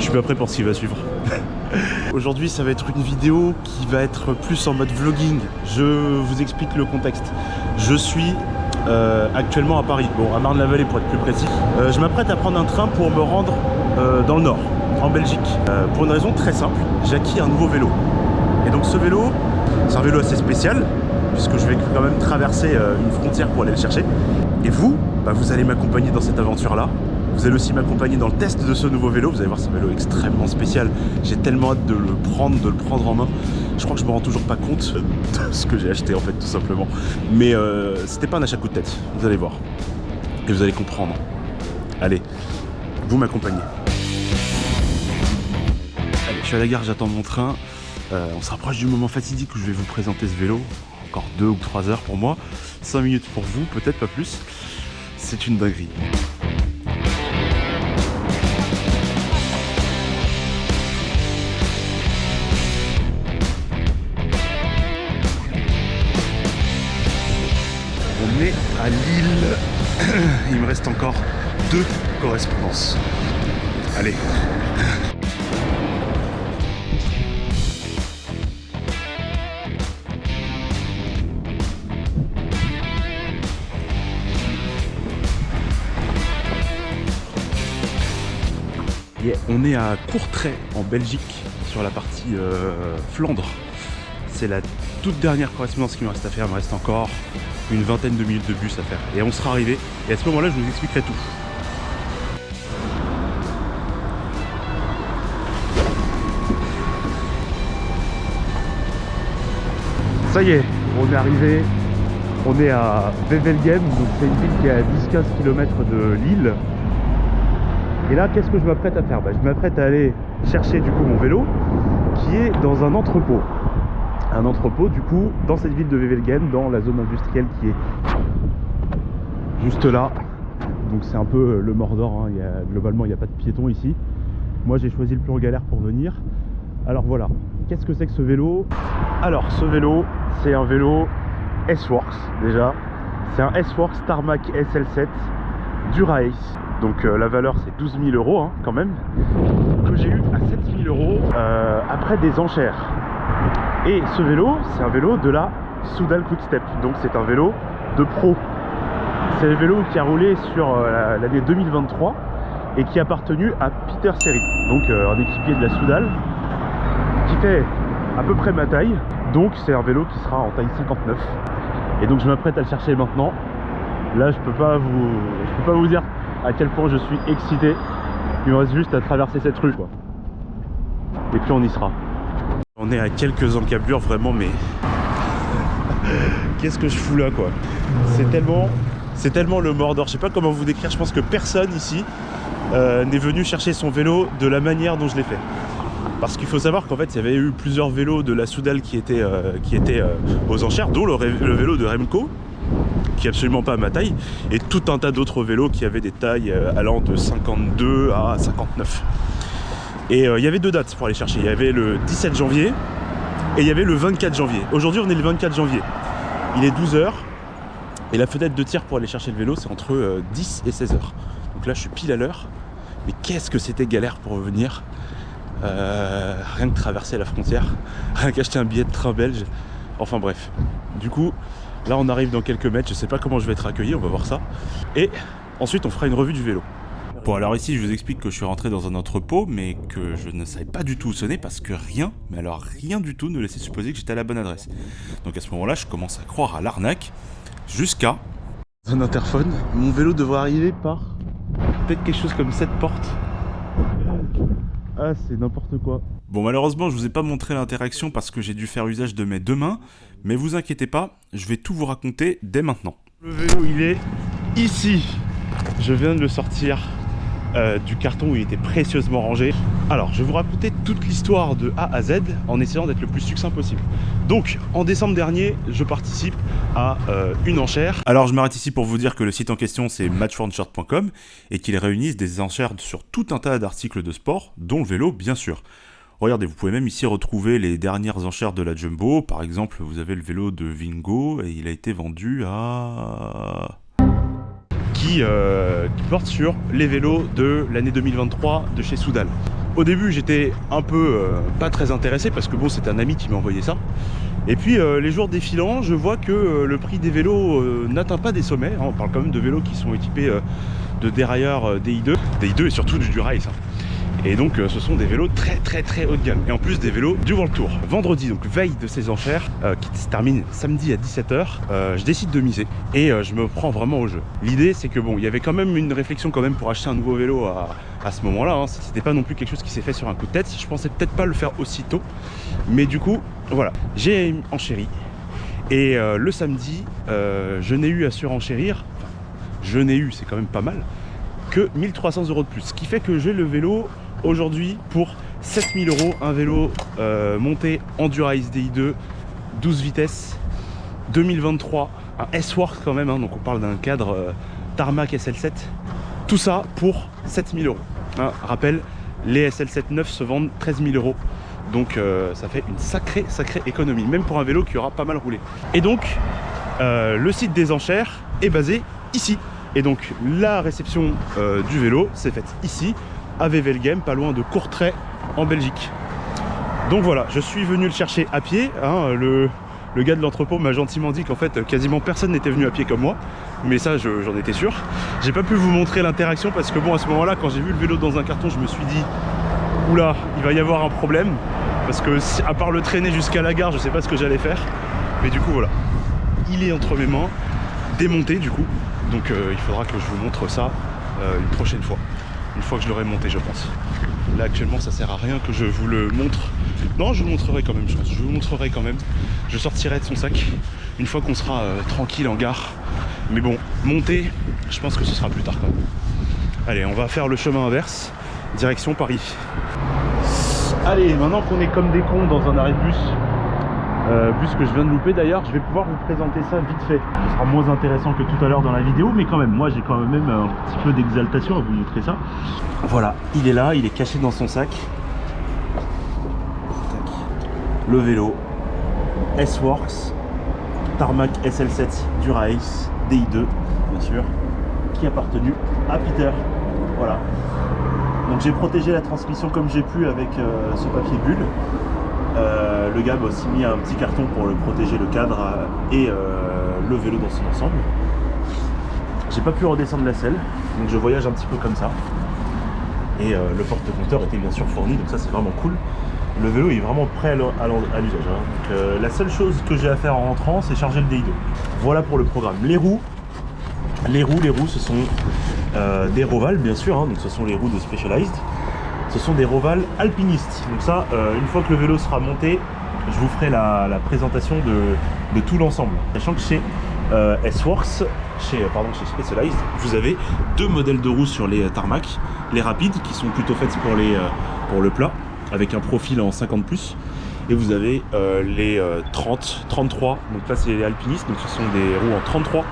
Je suis pas prêt pour ce qui va suivre. Aujourd'hui, ça va être une vidéo qui va être plus en mode vlogging. Je vous explique le contexte. Je suis actuellement à Paris, bon, à Marne-la-Vallée pour être plus précis. Je m'apprête à prendre un train pour me rendre dans le nord, en Belgique. Pour une raison très simple, j'ai acquis un nouveau vélo. Et donc ce vélo, c'est un vélo assez spécial, puisque je vais quand même traverser une frontière pour aller le chercher. Et vous, bah, vous allez m'accompagner dans cette aventure-là. Vous allez aussi m'accompagner dans le test de ce nouveau vélo. Vous allez voir, c'est un vélo extrêmement spécial. J'ai tellement hâte de le prendre en main. Je crois que je me rends toujours pas compte de ce que j'ai acheté en fait, tout simplement. Mais c'était pas un achat coup de tête, vous allez voir. Et vous allez comprendre. Allez, vous m'accompagnez. Allez, je suis à la gare, j'attends mon train. On se rapproche du moment fatidique où je vais vous présenter ce vélo. Encore 2 ou 3 heures pour moi. 5 minutes pour vous, peut-être pas plus. C'est une dinguerie. On est à Lille. Il me reste encore 2 correspondances. Allez. Yeah, on est à Courtrai en Belgique, sur la partie Flandre. C'est la toute dernière correspondance qu'il me reste à faire. Il me reste encore une vingtaine de minutes de bus à faire. Et on sera arrivé. Et à ce moment-là, je vous expliquerai tout. Ça y est, on est arrivé. On est à Wevelgem, donc c'est une ville qui est à 10-15 km de Lille. Et là, qu'est-ce que je m'apprête à faire? Je m'apprête à aller chercher du coup mon vélo qui est dans un entrepôt. Un entrepôt du coup dans cette ville de Wevelgem, dans la zone industrielle qui est juste là. Donc c'est un peu le Mordor, hein. Globalement il n'y a pas de piétons ici. Moi j'ai choisi le plan galère pour venir. Alors voilà, qu'est-ce que c'est que ce vélo? Alors ce vélo, c'est un vélo S-Works déjà. C'est un S-Works Tarmac SL7 Dura-Ace. Donc la valeur c'est 12 000 € hein, quand même, que j'ai eu à 7 000 € après des enchères. Et ce vélo, c'est un vélo de la Soudal Quick-Step, donc c'est un vélo de pro. C'est le vélo qui a roulé sur l'année 2023 et qui a appartenu à Peter Serry, donc un équipier de la Soudal, qui fait à peu près ma taille, donc c'est un vélo qui sera en taille 59. Et donc je m'apprête à le chercher maintenant. Là je peux pas vous dire à quel point je suis excité. Il me reste juste à traverser cette rue quoi. Et puis on y sera. On est à quelques encablures vraiment, mais qu'est-ce que je fous là quoi. C'est tellement le Mordor. Je sais pas comment vous décrire. Je pense que personne ici n'est venu chercher son vélo de la manière dont je l'ai fait. Parce qu'il faut savoir qu'en fait il y avait eu plusieurs vélos de la Soudal qui étaient aux enchères, dont le vélo de Remco, qui est absolument pas à ma taille, et tout un tas d'autres vélos qui avaient des tailles allant de 52 à 59. Et il y avait 2 dates pour aller chercher. Il y avait le 17 janvier et il y avait le 24 janvier. Aujourd'hui on est le 24 janvier. Il est 12 h et la fenêtre de tir pour aller chercher le vélo c'est entre 10 et 16 h. Donc là je suis pile à l'heure. Mais qu'est-ce que c'était galère pour revenir. Rien que traverser la frontière, rien qu'acheter un billet de train belge. Enfin bref. Du coup, là on arrive dans quelques mètres, je sais pas comment je vais être accueilli, on va voir ça. Et ensuite on fera une revue du vélo. Bon alors ici je vous explique que je suis rentré dans un entrepôt, mais que je ne savais pas du tout où sonner parce que rien, mais alors rien du tout ne laissait supposer que j'étais à la bonne adresse. Donc à ce moment-là je commence à croire à l'arnaque, jusqu'à un interphone. Mon vélo devrait arriver par peut-être quelque chose comme cette porte. Ah c'est n'importe quoi. Bon malheureusement je vous ai pas montré l'interaction parce que j'ai dû faire usage de mes 2 mains, mais vous inquiétez pas, je vais tout vous raconter dès maintenant. Le vélo il est ici. Je viens de le sortir du carton où il était précieusement rangé. Alors je vais vous raconter toute l'histoire de A à Z en essayant d'être le plus succinct possible. Donc en décembre dernier je participe à une enchère. Alors je m'arrête ici pour vous dire que le site en question c'est matchfornshirt.com et qu'ils réunissent des enchères sur tout un tas d'articles de sport, dont le vélo bien sûr. Regardez, vous pouvez même ici retrouver les dernières enchères de la Jumbo. Par exemple, vous avez le vélo de Vingo et il a été vendu à... Qui porte sur les vélos de l'année 2023 de chez Soudal. Au début j'étais un peu pas très intéressé parce que bon, c'est un ami qui m'a envoyé ça. Et puis les jours défilant, je vois que le prix des vélos n'atteint pas des sommets, hein. On parle quand même de vélos qui sont équipés de dérailleurs DI2 et surtout du Dura-Ace, hein. Et donc ce sont des vélos très haut de gamme. Et en plus des vélos du World Tour. Vendredi, donc veille de ces enchères, qui se termine samedi à 17 h, je décide de miser. Et je me prends vraiment au jeu. L'idée c'est que bon, il y avait quand même une réflexion quand même pour acheter un nouveau vélo à ce moment-là, hein. C'était pas non plus quelque chose qui s'est fait sur un coup de tête. Je pensais peut-être pas le faire aussitôt. Mais du coup, voilà, j'ai enchéri. Et le samedi, je n'ai eu à surenchérir, enfin, je n'ai eu, c'est quand même pas mal, que 1300 € de plus. Ce qui fait que j'ai le vélo aujourd'hui pour 7000 €, un vélo monté Endura-Ace DI2, 12 vitesses, 2023, un S-Works quand même, hein, donc on parle d'un cadre Tarmac SL7. Tout ça pour 7000 €. Hein, rappel, les SL7 neufs se vendent 13 000 €. Donc ça fait une sacrée économie, même pour un vélo qui aura pas mal roulé. Et donc, le site des enchères est basé ici. Et donc, la réception du vélo s'est faite ici, à Wevelgem, pas loin de Courtrai, en Belgique. Donc voilà, je suis venu le chercher à pied, hein. Le gars de l'entrepôt m'a gentiment dit qu'en fait, quasiment personne n'était venu à pied comme moi. Mais ça, j'en étais sûr. J'ai pas pu vous montrer l'interaction parce que bon, à ce moment-là, quand j'ai vu le vélo dans un carton, je me suis dit, oula, il va y avoir un problème. Parce que, à part le traîner jusqu'à la gare, je sais pas ce que j'allais faire. Mais du coup, voilà. Il est entre mes mains, démonté du coup. Donc il faudra que je vous montre ça une prochaine fois. Une fois que je l'aurai monté, je pense. Là, actuellement, ça sert à rien que je vous le montre. Non, je vous le montrerai quand même, je pense. Je vous montrerai quand même. Je sortirai de son sac une fois qu'on sera tranquille en gare. Mais bon, monter, je pense que ce sera plus tard quand même. Allez, on va faire le chemin inverse, direction Paris. Allez, maintenant qu'on est comme des cons dans un arrêt de bus, bus que je viens de louper d'ailleurs, je vais pouvoir vous présenter ça vite fait. Ce sera moins intéressant que tout à l'heure dans la vidéo, mais quand même, moi j'ai quand même un petit peu d'exaltation à vous montrer ça. Voilà, il est là, il est caché dans son sac. Le vélo S-Works Tarmac SL7 Dura-Ace DI2, bien sûr, qui a appartenu à Peter. Voilà. Donc j'ai protégé la transmission comme j'ai pu avec ce papier bulle. Le gars m'a aussi mis un petit carton pour le protéger le cadre et le vélo dans son ensemble. J'ai pas pu redescendre la selle, donc je voyage un petit peu comme ça. Et le porte-compteur était bien sûr fourni, donc ça c'est vraiment cool. Le vélo est vraiment prêt à l'usage, hein. Donc la seule chose que j'ai à faire en rentrant, c'est charger le DI2. Voilà pour le programme. Les roues, ce sont des Roval bien sûr, hein, donc ce sont les roues de Specialized. Ce sont des Roval alpinistes. Donc ça, une fois que le vélo sera monté, je vous ferai la présentation de tout l'ensemble. Sachant que chez S-Works, chez Specialized, vous avez deux modèles de roues sur les Tarmac. Les rapides, qui sont plutôt faites pour le plat, avec un profil en 50+. Et vous avez les 30, 33, donc là c'est les alpinistes, donc ce sont des roues en 33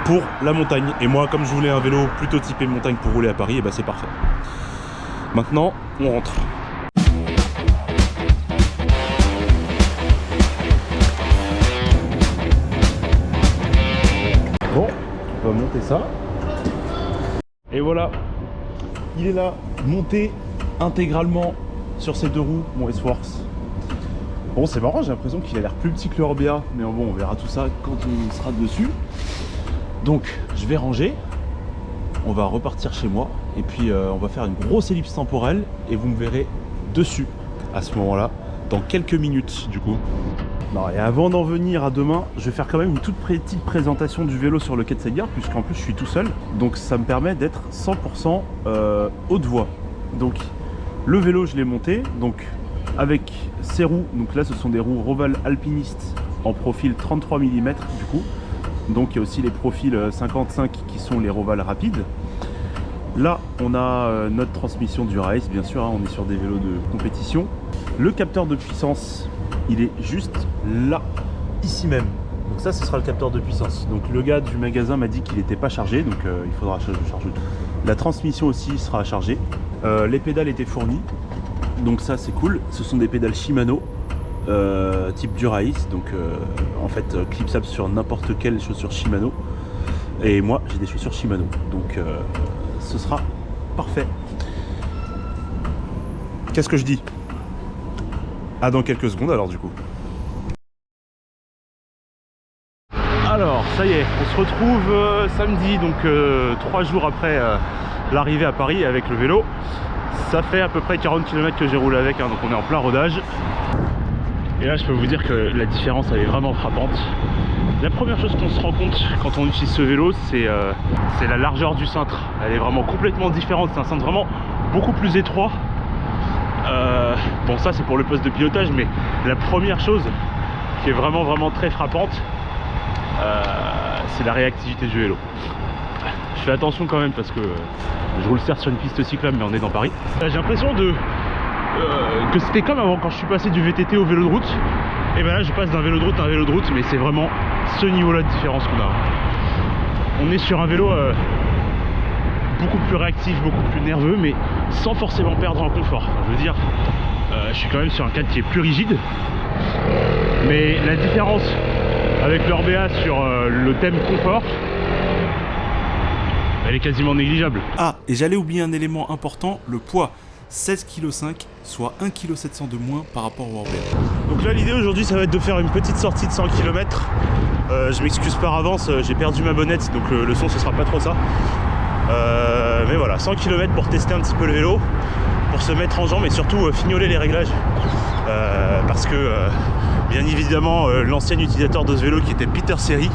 pour la montagne. Et moi, comme je voulais un vélo plutôt typé montagne pour rouler à Paris, et ben c'est parfait. Maintenant, on rentre. Bon, on va monter ça. Et voilà, il est là, monté intégralement sur ces deux roues, mon S-Works. Bon, c'est marrant, j'ai l'impression qu'il a l'air plus petit que le Orbea, mais bon, on verra tout ça quand on sera dessus. Donc, je vais ranger. On va repartir chez moi et puis on va faire une grosse ellipse temporelle et vous me verrez dessus à ce moment-là, dans quelques minutes du coup. Non, et avant d'en venir à demain, je vais faire quand même une toute petite présentation du vélo sur le quai de cette gare, puisqu'en plus je suis tout seul, donc ça me permet d'être 100% haute voix. Donc le vélo je l'ai monté, donc avec ces roues, donc là ce sont des roues Roval alpinistes en profil 33 mm du coup. Donc il y a aussi les profils 55 qui sont les Roval rapides. Là on a notre transmission Dura-Ace bien sûr, hein, on est sur des vélos de compétition. Le capteur de puissance il est juste là, ici même. Donc ça ce sera le capteur de puissance. Donc le gars du magasin m'a dit qu'il n'était pas chargé, donc il faudra que je charge tout. La transmission aussi sera chargée. Les pédales étaient fournies, donc ça c'est cool. Ce sont des pédales Shimano. Type Dura-Ace, donc en fait clipsable sur n'importe quelle chaussure Shimano, et moi j'ai des chaussures Shimano, donc ce sera parfait. Qu'est-ce que je dis? Ah, dans quelques secondes alors du coup. Alors, ça y est, on se retrouve samedi, donc 3 jours après l'arrivée à Paris avec le vélo. Ça fait à peu près 40 km que j'ai roulé avec, hein, donc on est en plein rodage. Et là, je peux vous dire que la différence, elle est vraiment frappante. La première chose qu'on se rend compte quand on utilise ce vélo, c'est la largeur du cintre. Elle est vraiment complètement différente, c'est un cintre vraiment beaucoup plus étroit. Bon, ça c'est pour le poste de pilotage, mais la première chose qui est vraiment très frappante, c'est la réactivité du vélo. Je fais attention quand même parce que je roule certes sur une piste cyclable, mais on est dans Paris. J'ai l'impression que c'était comme avant quand je suis passé du VTT au vélo de route. Et ben là je passe d'un vélo de route à un vélo de route, mais c'est vraiment ce niveau-là de différence qu'on a. On est sur un vélo beaucoup plus réactif, beaucoup plus nerveux, mais sans forcément perdre en confort. Enfin, je veux dire, je suis quand même sur un cadre qui est plus rigide, mais la différence avec l'Orbea sur le thème confort, elle est quasiment négligeable. Ah, et j'allais oublier un élément important, le poids. 16,5 kg, soit 1,7 kg de moins par rapport au Orbea. Donc là, l'idée aujourd'hui, ça va être de faire une petite sortie de 100 km. Je m'excuse par avance, j'ai perdu ma bonnette, donc le son, ce sera pas trop ça. Mais voilà, 100 km pour tester un petit peu le vélo, pour se mettre en jambes et surtout fignoler les réglages. Parce que, bien évidemment, l'ancien utilisateur de ce vélo qui était Peter Seri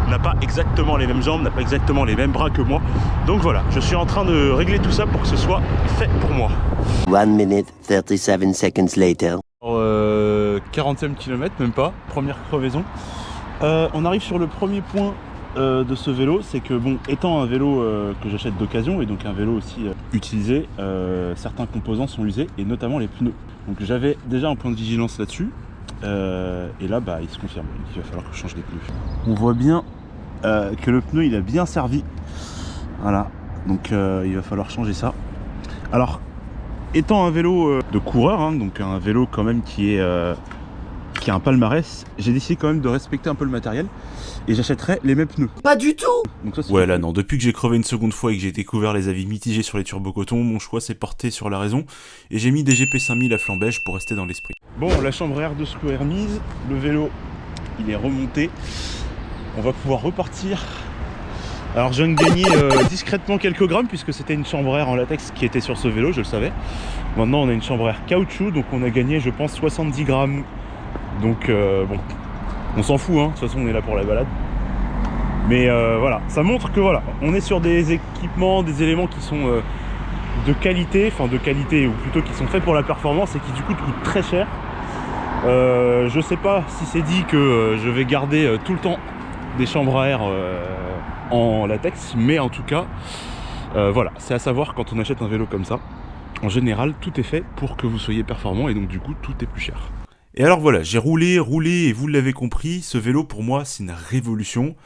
n'a pas exactement les mêmes jambes, n'a pas exactement les mêmes bras que moi. Donc voilà, je suis en train de régler tout ça pour que ce soit fait pour moi. 1 minute 37 seconds later. 40e kilomètre, même pas, première crevaison. On arrive sur le premier point de ce vélo, c'est que bon, étant un vélo que j'achète d'occasion et donc un vélo aussi utilisé, certains composants sont usés et notamment les pneus. Donc j'avais déjà un point de vigilance là-dessus et là bah il se confirme, il va falloir que je change les pneus. On voit bien que le pneu il a bien servi, voilà, donc il va falloir changer ça. Alors étant un vélo de coureur, hein, donc un vélo quand même qui a un palmarès, j'ai décidé quand même de respecter un peu le matériel et j'achèterai les mêmes pneus. Pas du tout. Donc ça, ouais là non, depuis que j'ai crevé une seconde fois et que j'ai découvert les avis mitigés sur les turbo-coton, mon choix s'est porté sur la raison et j'ai mis des GP 5000 à flanc beige pour rester dans l'esprit. Bon, la chambre air de secours est remise, le vélo il est remonté, on va pouvoir repartir. Alors je viens de gagner discrètement quelques grammes puisque c'était une chambre air en latex qui était sur ce vélo, je le savais. Maintenant on a une chambre air caoutchouc, donc on a gagné je pense 70 grammes. Donc bon, on s'en fout, hein. De toute façon on est là pour la balade. Mais voilà, ça montre que voilà, on est sur des équipements, des éléments qui sont de qualité, enfin de qualité ou plutôt qui sont faits pour la performance et qui du coup coûtent très cher. Je sais pas si c'est dit que je vais garder tout le temps des chambres à air en latex, mais en tout cas voilà, c'est à savoir quand on achète un vélo comme ça, en général tout est fait pour que vous soyez performant et donc du coup tout est plus cher. Et alors voilà, j'ai roulé et vous l'avez compris, ce vélo pour moi c'est une révolution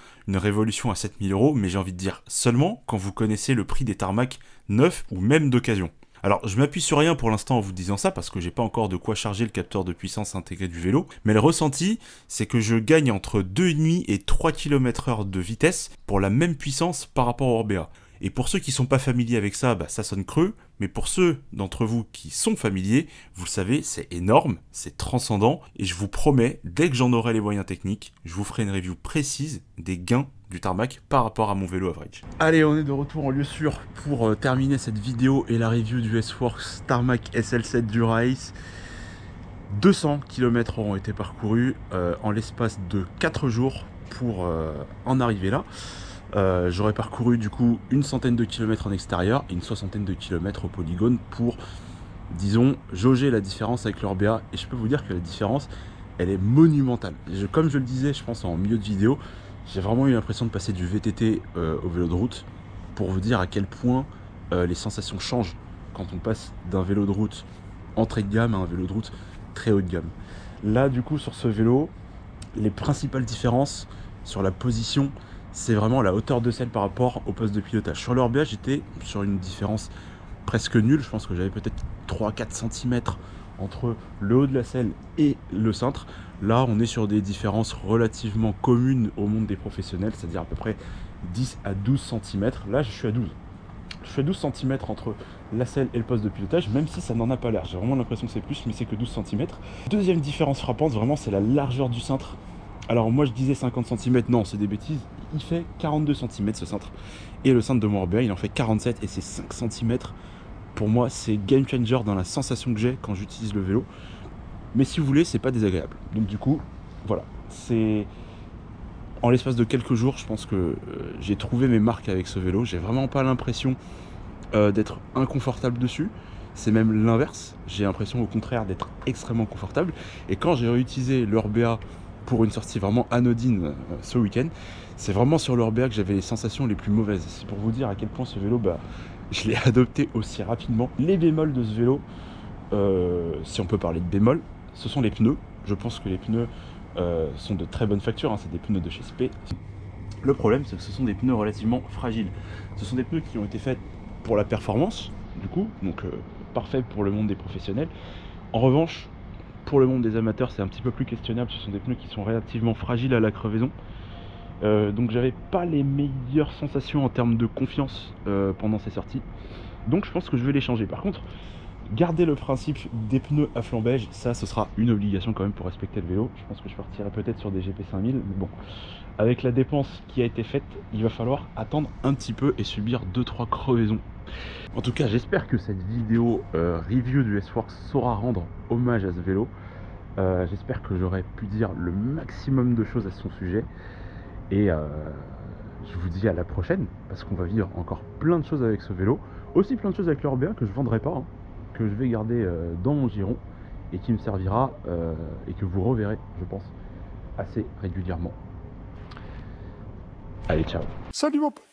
à 7000 €, mais j'ai envie de dire seulement quand vous connaissez le prix des tarmacs neufs ou même d'occasion. Alors je m'appuie sur rien pour l'instant en vous disant ça parce que j'ai pas encore de quoi charger le capteur de puissance intégré du vélo, mais le ressenti c'est que je gagne entre 2,5 et 3 km/h de vitesse pour la même puissance par rapport au Orbea. Et pour ceux qui sont pas familiers avec ça, bah, ça sonne creux, mais pour ceux d'entre vous qui sont familiers, vous le savez, c'est énorme, c'est transcendant, et je vous promets, dès que j'en aurai les moyens techniques, je vous ferai une review précise des gains du tarmac par rapport à mon vélo average. Allez, on est de retour en lieu sûr pour terminer cette vidéo et la review du S-Works Tarmac SL7 Dura-Ace. 200 km auront été parcourus en l'espace de 4 jours pour en arriver là. J'aurais parcouru du coup une centaine de kilomètres en extérieur et une soixantaine de kilomètres au polygone pour, disons, jauger la différence avec l'Orbea. Et je peux vous dire que la différence, elle est monumentale. Comme je le disais, je pense en milieu de vidéo, j'ai vraiment eu l'impression de passer du VTT au vélo de route pour vous dire à quel point les sensations changent quand on passe d'un vélo de route entrée de gamme à un vélo de route très haut de gamme. Là, du coup, sur ce vélo, les principales différences sur la position, c'est vraiment la hauteur de selle par rapport au poste de pilotage. Sur l'Orbea, j'étais sur une différence presque nulle. Je pense que j'avais peut-être 3-4 cm entre le haut de la selle et le cintre. Là, on est sur des différences relativement communes au monde des professionnels, c'est-à-dire à peu près 10 à 12 cm. Là, je suis à 12. Je fais 12 cm entre la selle et le poste de pilotage, même si ça n'en a pas l'air. J'ai vraiment l'impression que c'est plus, mais c'est que 12 cm. Deuxième différence frappante, vraiment, c'est la largeur du cintre. Alors moi je disais 50 cm, non, c'est des bêtises. Il fait 42 cm ce cintre. Et le cintre de mon RBA, il en fait 47 et c'est 5 cm. Pour moi, c'est game changer dans la sensation que j'ai quand j'utilise le vélo. Mais si vous voulez, c'est pas désagréable. Donc du coup, voilà. C'est... En l'espace de quelques jours, je pense que j'ai trouvé mes marques avec ce vélo. J'ai vraiment pas l'impression d'être inconfortable dessus. C'est même l'inverse. J'ai l'impression au contraire d'être extrêmement confortable. Et quand j'ai réutilisé le RBA pour une sortie vraiment anodine ce week-end, c'est vraiment sur le RBA que j'avais les sensations les plus mauvaises. C'est pour vous dire à quel point ce vélo, je l'ai adopté aussi rapidement. Les bémols de ce vélo, si on peut parler de bémols, ce sont les pneus. Je pense que les pneus sont de très bonne facture, hein, c'est des pneus de chez Spey. Le problème, c'est que ce sont des pneus relativement fragiles. Ce sont des pneus qui ont été faits pour la performance, du coup, donc parfait pour le monde des professionnels. En revanche, pour le monde des amateurs, c'est un petit peu plus questionnable. Ce sont des pneus qui sont relativement fragiles à la crevaison. Donc j'avais pas les meilleures sensations en termes de confiance pendant ces sorties. Donc je pense que je vais les changer. Par contre, garder le principe des pneus à flanc beige, ça ce sera une obligation quand même pour respecter le vélo. Je pense que je partirai peut-être sur des GP5000, mais bon, avec la dépense qui a été faite, il va falloir attendre un petit peu et subir 2-3 crevaisons. En tout cas, j'espère que cette vidéo review du S-Works saura rendre hommage à ce vélo. J'espère que j'aurai pu dire le maximum de choses à son sujet. Et je vous dis à la prochaine, parce qu'on va vivre encore plein de choses avec ce vélo. Aussi plein de choses avec le RBA que je ne vendrai pas, hein, que je vais garder dans mon giron et qui me servira et que vous reverrez, je pense, assez régulièrement. Allez, ciao. Salut mon pote.